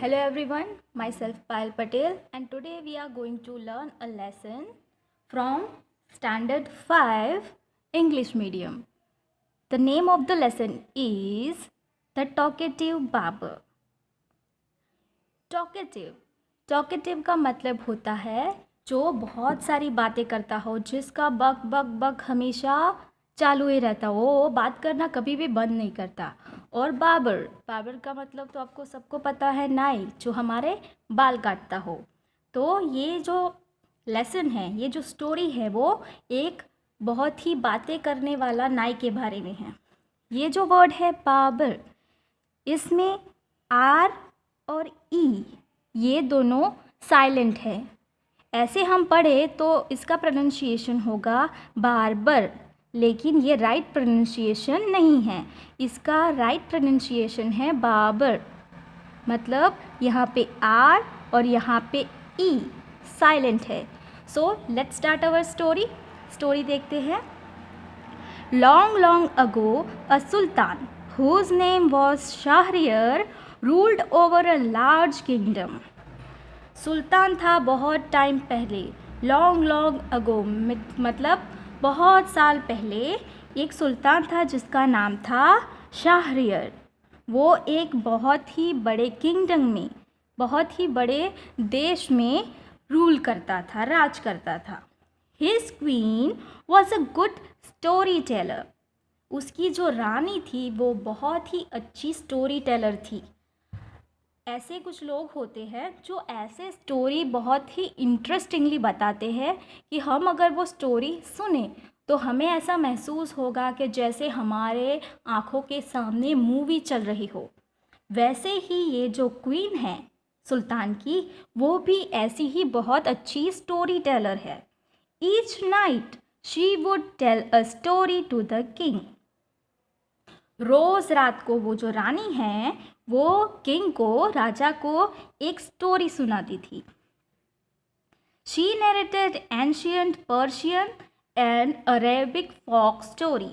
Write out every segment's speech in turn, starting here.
Hello everyone, myself Payal Patel and today we are going to learn a lesson from Standard 5 English Medium. The name of the lesson is The Talkative Barber. Talkative का मतलब होता है जो बहुत सारी बातें करता हो, जिसका बक बक बक हमेशा चालू ही रहता हो, वो बात करना कभी भी बंद नहीं करता। और बाबर का मतलब तो आपको सबको पता है, नाई जो हमारे बाल काटता हो। तो ये जो लेसन है, ये जो स्टोरी है, वो एक बहुत ही बातें करने वाला नाई के बारे में है। ये जो वर्ड है बाबर, इसमें आर और ई ये दोनों साइलेंट है। ऐसे हम पढ़े तो इसका प्रोनाउंसिएशन होगा बारबर, लेकिन ये राइट प्रोनाउंसिएशन नहीं है। इसका राइट प्रोनाउंसिएशन है बाबर। मतलब यहाँ पे आर और यहाँ पे ई साइलेंट है। So let's start our story देखते हैं। Long ago, a sultan, whose name was Shahryar, ruled over a large kingdom. सुल्तान था बहुत टाइम पहले। लॉन्ग अगो मतलब बहुत साल पहले एक सुल्तान था जिसका नाम था शाहरियर। वो एक बहुत ही बड़े किंगडम में, बहुत ही बड़े देश में रूल करता था, राज करता था। His queen was a good story teller. उसकी जो रानी थी वो बहुत ही अच्छी स्टोरी टेलर थी। ऐसे कुछ लोग होते हैं जो ऐसे स्टोरी बहुत ही इंटरेस्टिंगली बताते हैं कि हम अगर वो स्टोरी सुने तो हमें ऐसा महसूस होगा कि जैसे हमारे आँखों के सामने मूवी चल रही हो। वैसे ही ये जो क्वीन है सुल्तान की, वो भी ऐसी ही बहुत अच्छी स्टोरी टेलर है। Each night she would tell a story to the king. रोज़ रात को वो जो रानी है वो किंग को, राजा को एक स्टोरी सुनाती थी। She narrated ancient Persian and Arabic folk story.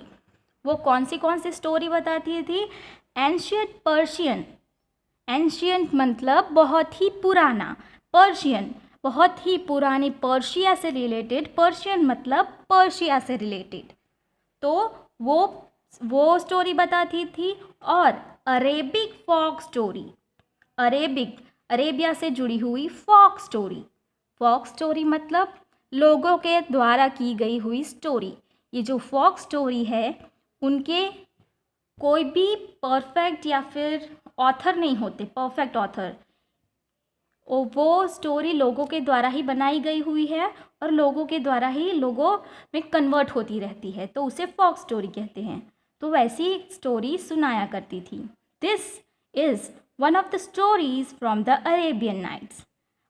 वो कौन सी स्टोरी बताती थी? एंशियंट पर्शियन, एंशियंट मतलब बहुत ही पुराना, पर्शियन बहुत ही पुरानी, पर्शिया से रिलेटेड, पर्शियन मतलब पर्शिया से रिलेटेड। तो वो स्टोरी बताती थी। और अरेबिक फोक स्टोरी, अरेबिया से जुड़ी हुई फोक स्टोरी मतलब लोगों के द्वारा की गई हुई स्टोरी। ये जो फोक स्टोरी है, उनके कोई भी परफेक्ट या फिर ऑथर नहीं होते, परफेक्ट ऑथर। वो स्टोरी लोगों के द्वारा ही बनाई गई हुई है और लोगों के द्वारा ही लोगों में कन्वर्ट होती रहती है, तो उसे फोक स्टोरी कहते हैं। तो वैसी स्टोरी सुनाया करती थी। This is one of the stories from the Arabian Nights.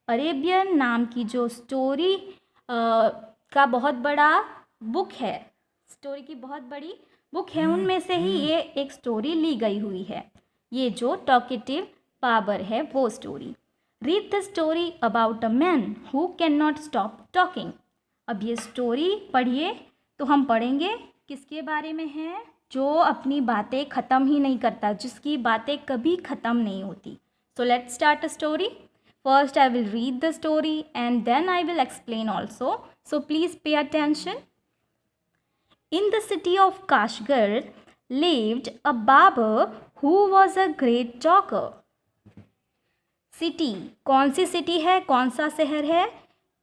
Arabian नाम की जो स्टोरी का बहुत बड़ा बुक है, स्टोरी की बहुत बड़ी बुक है, उनमें से ही ये एक स्टोरी ली गई हुई है। ये जो टॉकेटिव बाबर है वो story. Read the story about a man who can not stop talking. अब ये स्टोरी पढ़िए। तो हम पढ़ेंगे किसके बारे में है? जो अपनी बातें ख़त्म ही नहीं करता, जिसकी बातें कभी ख़त्म नहीं होती। So let's start a story. First, I will read the story and then I will explain also. So please pay attention. In the city of Kashgar lived a barber who was a great talker. City, कौन सी city है, कौन सा शहर है?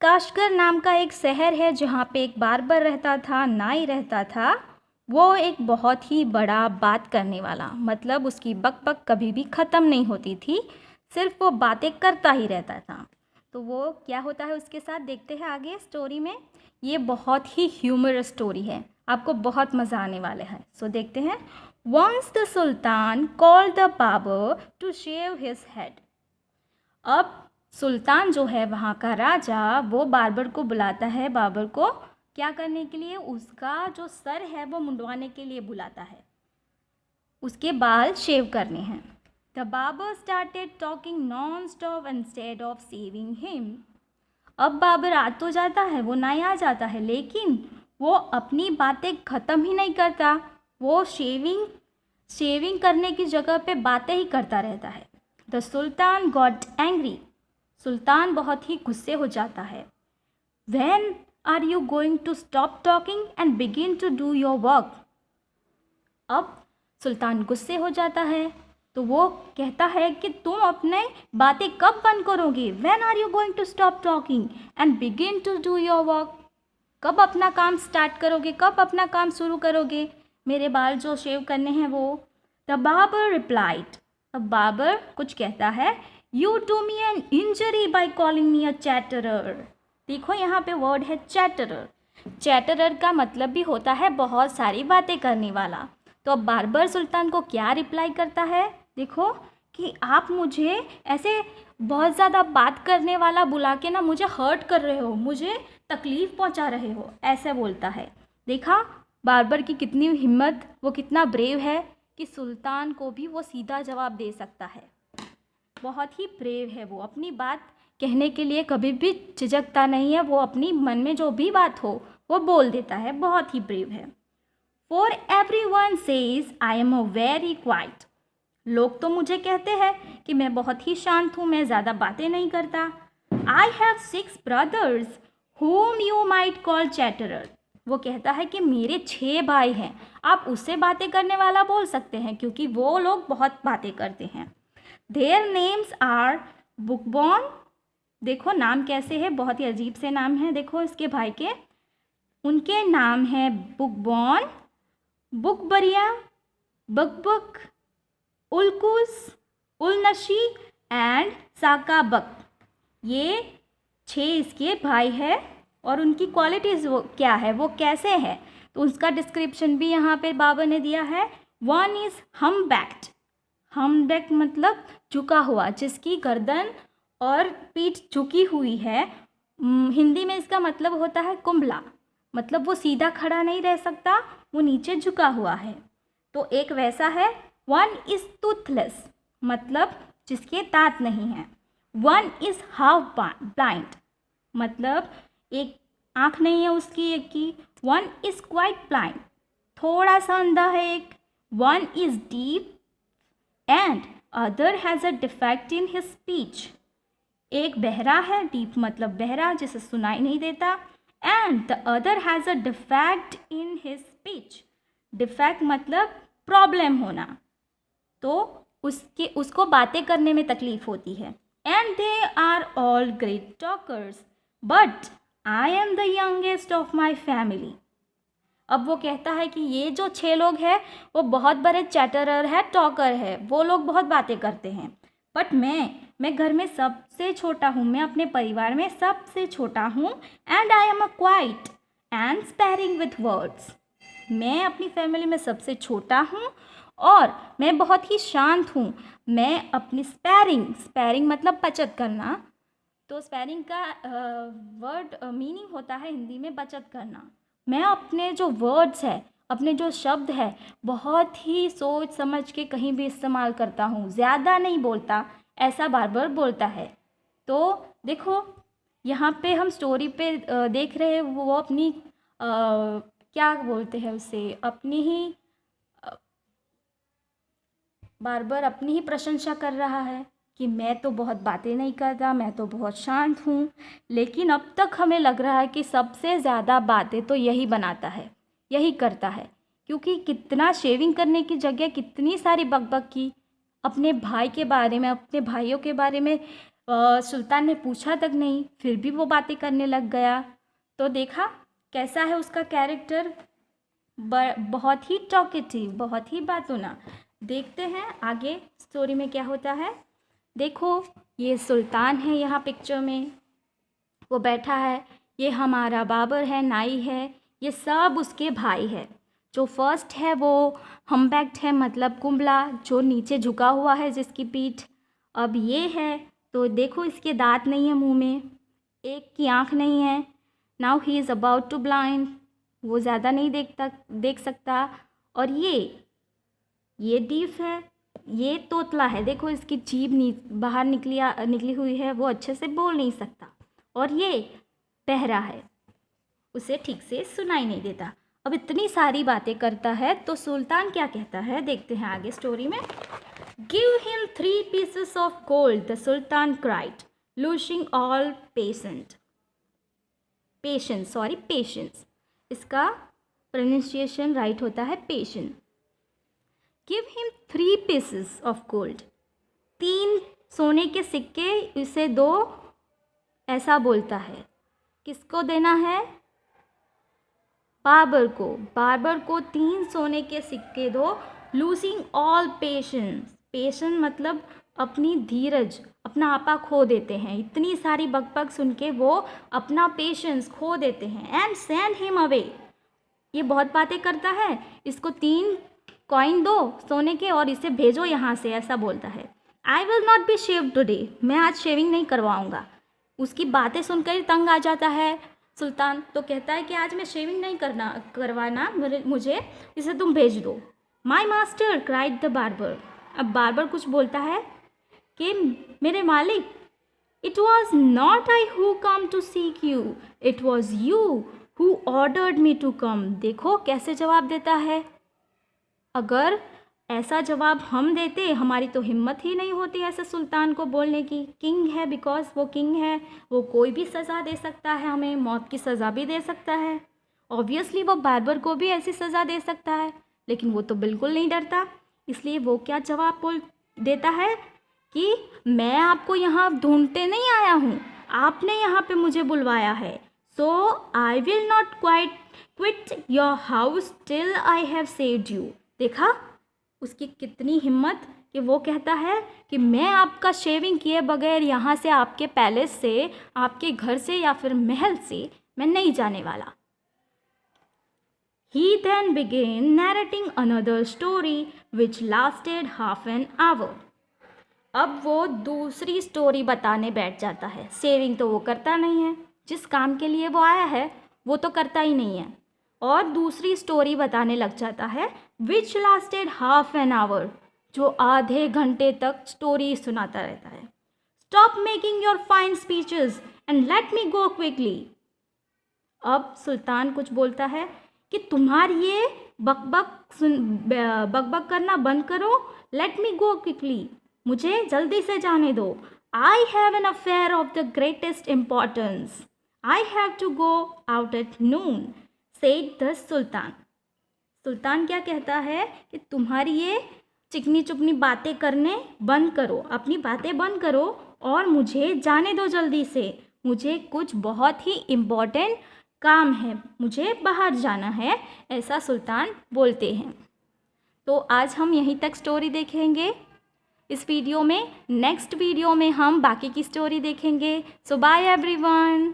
Kashgar नाम का एक शहर है जहाँ पे एक बार्बर रहता था, नाई रहता था। वो एक बहुत ही बड़ा बात करने वाला, मतलब उसकी बक बक कभी भी ख़त्म नहीं होती थी, सिर्फ वो बातें करता ही रहता था। तो वो क्या होता है उसके साथ, देखते हैं आगे स्टोरी में। ये बहुत ही ह्यूमरस स्टोरी है, आपको बहुत मज़ा आने वाला है। सो देखते हैं। Once the sultan called the barber to shave his head. अब सुल्तान जो है, वहाँ का राजा, वो बार्बर को बुलाता है। बार्बर को क्या करने के लिए? उसका जो सर है वो मुंडवाने के लिए बुलाता है, उसके बाल शेव करने हैं। The barber started talking non stop instead of saving him. अब बार्बर आ तो जाता है, वो नाई आ जाता है, लेकिन वो अपनी बातें ख़त्म ही नहीं करता। वो शेविंग करने की जगह पे बातें ही करता रहता है। द सुल्तान गॉट एंग्री, सुल्तान बहुत ही गुस्से हो जाता है। When are you going to stop talking and begin to do your work, अब सुल्तान गुस्से हो जाता है तो वो कहता है कि तुम अपने बातें कब बंद करोगे। When are you going to stop talking and begin to do your work, कब अपना काम स्टार्ट करोगे, कब अपना काम शुरू करोगे, मेरे बाल जो शेव करने हैं वो। द बार्बर रिप्लाइड, अब बार्बर कुछ कहता है, you do me an injury by calling me a chatterer. देखो यहाँ पे वर्ड है चैटरर। चैटरर का मतलब भी होता है बहुत सारी बातें करने वाला। तो अब बार्बर सुल्तान को क्या रिप्लाई करता है, देखो कि आप मुझे ऐसे बहुत ज़्यादा बात करने वाला बुला के ना मुझे हर्ट कर रहे हो, मुझे तकलीफ़ पहुंचा रहे हो, ऐसे बोलता है। देखा बार्बर की कितनी हिम्मत, वो कितना ब्रेव है कि सुल्तान को भी वो सीधा जवाब दे सकता है। बहुत ही ब्रेव है वो, अपनी बात कहने के लिए कभी भी झिझकता नहीं है, वो अपनी मन में जो भी बात हो वो बोल देता है, बहुत ही ब्रेव है। For everyone says I am a very quiet, लोग तो मुझे कहते हैं कि मैं बहुत ही शांत हूँ, मैं ज़्यादा बातें नहीं करता। I have 6 brothers whom you might call chatterer, वो कहता है कि मेरे 6 भाई हैं, आप उससे बातें करने वाला बोल सकते हैं क्योंकि वो लोग बहुत बातें करते हैं। Their names are बुकबॉन, देखो नाम कैसे है, बहुत ही अजीब से नाम है, देखो इसके भाई के, उनके नाम हैं बुकबॉन, बुकबरिया, बकबक, उल्कुस, उलनशी एंड साकाबक। ये 6 इसके भाई है और उनकी क्वालिटीज़ वो क्या है, वो कैसे है, तो उसका डिस्क्रिप्शन भी यहाँ पे बाबर ने दिया है। 1 इज़ हमबैक्ड, हमबैक मतलब झुका हुआ, जिसकी गर्दन और पीठ झुकी हुई है। हिंदी में इसका मतलब होता है कुंभला, मतलब वो सीधा खड़ा नहीं रह सकता, वो नीचे झुका हुआ है। तो एक वैसा है। 1 इज़ टूथलेस, मतलब जिसके दांत नहीं हैं। 1 इज़ हाफ ब्लाइंड, मतलब एक आँख नहीं है उसकी एक की। 1 इज़ क्वाइट ब्लाइंड, थोड़ा सा अंधा है एक। 1 is deep and other has a defect in his speech, एक बहरा है, डीप मतलब बहरा जिसे सुनाई नहीं देता, and the other has a defect in his speech, defect मतलब प्रॉब्लम होना, तो उसको बातें करने में तकलीफ होती है। And they are all great talkers but I am the youngest of my family, अब वो कहता है कि ये जो 6 लोग हैं वो बहुत बड़े चैटरर है, टॉकर है, वो लोग बहुत बातें करते हैं, बट मैं घर में सबसे छोटा हूँ, मैं अपने परिवार में सबसे छोटा हूँ। And I am a quiet and sparing with words, मैं अपनी फैमिली में सबसे छोटा हूँ और मैं बहुत ही शांत हूँ। मैं अपनी स्पेयरिंग मतलब बचत करना, तो स्पेयरिंग का वर्ड मीनिंग होता है हिंदी में बचत करना। मैं अपने जो वर्ड्स है, अपने जो शब्द है, बहुत ही सोच समझ के कहीं भी इस्तेमाल करता हूँ, ज़्यादा नहीं बोलता, ऐसा बार बोलता है। तो देखो यहाँ पे हम स्टोरी पे देख रहे हैं वो अपनी क्या बोलते हैं उसे, अपनी ही बार अपनी ही प्रशंसा कर रहा है कि मैं तो बहुत बातें नहीं करता, मैं तो बहुत शांत हूँ। लेकिन अब तक हमें लग रहा है कि सबसे ज़्यादा बातें तो यही बनाता है, यही करता है, क्योंकि कितना शेविंग करने की जगह कितनी सारी बकबक की अपने भाई के बारे में, अपने भाइयों के बारे में सुल्तान ने पूछा तक नहीं, फिर भी वो बातें करने लग गया। तो देखा कैसा है उसका कैरेक्टर, बहुत ही टॉकेटिव, बहुत ही बातूना। देखते हैं आगे स्टोरी में क्या होता है। देखो ये सुल्तान है यहाँ पिक्चर में, वो बैठा है, ये हमारा बाबर है, नाई है, ये सब उसके भाई है। जो फर्स्ट है वो हम्बैक्ड है, मतलब कुंभला, जो नीचे झुका हुआ है जिसकी पीठ। अब ये है तो देखो इसके दांत नहीं है मुंह में, एक की आँख नहीं है। Now he is about to blind, वो ज़्यादा नहीं देख सकता। और ये डीफ है, ये तोतला है, देखो इसकी जीभ बाहर निकली हुई है, वो अच्छे से बोल नहीं सकता। और ये बहरा है, उसे ठीक से सुनाई नहीं देता। अब इतनी सारी बातें करता है तो सुल्तान क्या कहता है, देखते हैं आगे स्टोरी में। Give him 3 pieces of gold, the Sultan cried, losing all patience. Patience. इसका प्रोनाउंसिएशन राइट होता है patience. Give him 3 pieces of gold. 3 सोने के सिक्के इसे दो, ऐसा बोलता है. किसको देना है? बाबर को. बाबर को 3 सोने के सिक्के दो. Losing all patience. पेशेंस मतलब अपनी धीरज, अपना आपा खो देते हैं. इतनी सारी बकबक सुन के वो अपना पेशेंस खो देते हैं. And send him away. ये बहुत बातें करता है, इसको 3 कॉइन दो सोने के और इसे भेजो यहाँ से, ऐसा बोलता है. I will not be shave today. मैं आज शेविंग नहीं करवाऊँगा. उसकी बातें सुनकर तंग आ जाता है सुल्तान, तो कहता है कि आज मैं शेविंग नहीं करवाना मुझे, इसे तुम भेज दो. My master cried the barber. अब बार्बर कुछ बोलता है कि मेरे मालिक, it was not I who come to seek you, it was you who ordered me to come. देखो कैसे जवाब देता है. अगर ऐसा जवाब हम देते, हमारी तो हिम्मत ही नहीं होती ऐसे सुल्तान को बोलने की. किंग है, बिकॉज वो किंग है, वो कोई भी सज़ा दे सकता है, हमें मौत की सज़ा भी दे सकता है. ऑब्वियसली वो बार्बर को भी ऐसी सज़ा दे सकता है, लेकिन वो तो बिल्कुल नहीं डरता. इसलिए वो क्या जवाब बोल देता है कि मैं आपको यहाँ ढूंढते नहीं आया हूँ, आपने यहाँ पे मुझे बुलवाया है. So I will not quit your house till I have saved you. देखा उसकी कितनी हिम्मत कि वो कहता है कि मैं आपका शेविंग किए बगैर यहाँ से, आपके पैलेस से, आपके घर से या फिर महल से मैं नहीं जाने वाला. He then began narrating another story which lasted half an hour. अब वो दूसरी स्टोरी बताने बैठ जाता है. शेविंग तो वो करता नहीं है, जिस काम के लिए वो आया है वो तो करता ही नहीं है, और दूसरी स्टोरी बताने लग जाता है विच लास्टेड हाफ एन आवर, जो आधे घंटे तक स्टोरी सुनाता रहता है. Stop making your fine speeches and let me go quickly. अब सुल्तान कुछ बोलता है कि तुम्हारी ये बकबक करना बंद करो. Let me go quickly. मुझे जल्दी से जाने दो. I have an affair of the greatest importance. I have to go out at noon, said the sultan. सुल्तान क्या कहता है कि तुम्हारी ये चिकनी चुपनी बातें करने बंद करो, अपनी बातें बंद करो और मुझे जाने दो जल्दी से. मुझे कुछ बहुत ही इम्पोर्टेंट काम है, मुझे बाहर जाना है, ऐसा सुल्तान बोलते हैं. तो आज हम यहीं तक स्टोरी देखेंगे इस वीडियो में. नेक्स्ट वीडियो में हम बाकी की स्टोरी देखेंगे. सो बाय एवरीवन.